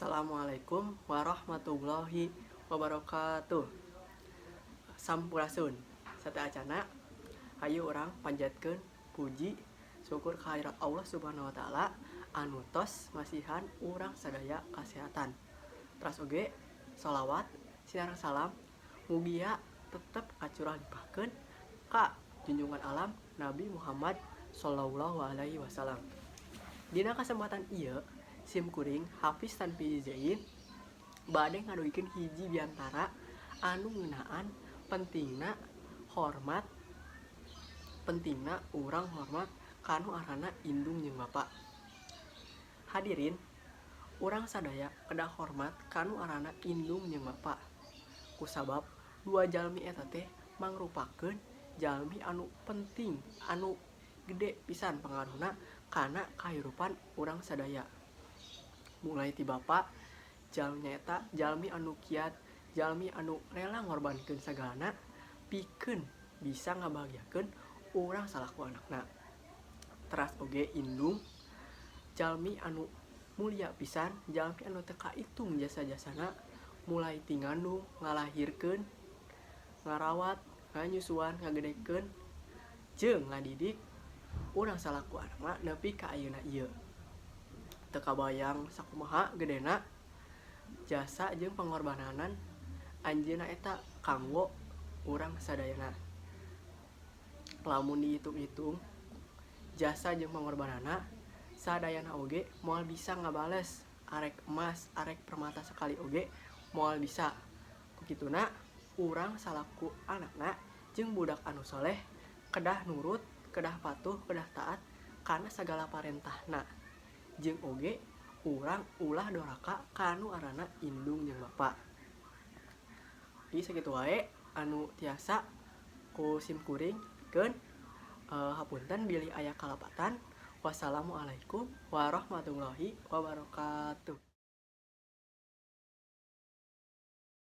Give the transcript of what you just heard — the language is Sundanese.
Assalamualaikum warahmatullahi wabarakatuh. Sampurasun. Sateacana hayu urang panjatkeun puji syukur kehadirat Allah Subhanahu wa taala anu tos masihan urang sadaya kasehatan. Teras oge sholawat sinareng salam mugia tetep kacurah limpahkeun ka junjungan alam Nabi Muhammad sallallahu alaihi wasallam. Dina kesempatan ieu sim kuring Hafiz Tanfi Zain bade ngaduikeun hiji biantara anu ngeunaan pentingna urang hormat kanu arana indung jeung bapa. Hadirin, urang sadaya kedah hormat kanu arana indung jeung bapa. Kusabab dua jalmi eta teh mangrupakeun jalmi anu penting, anu gede pisan pangaruhna kana kahirupan urang sadaya. Mulai ti bapa, jalmi nyaeta jalmi anu kiat, jalmi anu rela ngorbankeun sagalana pikeun bisa ngabahagiakeun urang salaku anakna. Teras oge indung, jalmi anu mulia pisan, jalmi anu teu kaitung jasa-jasana mulai ti ngandung, ngalahirkeun, ngarawat, nganyusuan, ngagedekeun jeung ngadidik urang salaku anakna nepi ka ayeuna ieu. Teu kabayang sakumaha gedena jasa jeung pangorbanan anjeunna eta kanggo urang sadayana. Lamun dihitung-hitung jasa jeung pangorbanana sadayana oge moal bisa ngabales, arek emas, arek permata sakali oge moal bisa. Kukituna urang salaku anakna jeung budak anu soleh kedah nurut, kedah patuh, kedah taat kana sagala parentahna. Jeung oge urang ulah doraka kanu arana indung jeung bapa. Ieu sakitu wae anu tiasa ku sim kuring pikeun. Hapunten bilih aya kalapatan. Wassalamualaikum warahmatullahi wabarakatuh.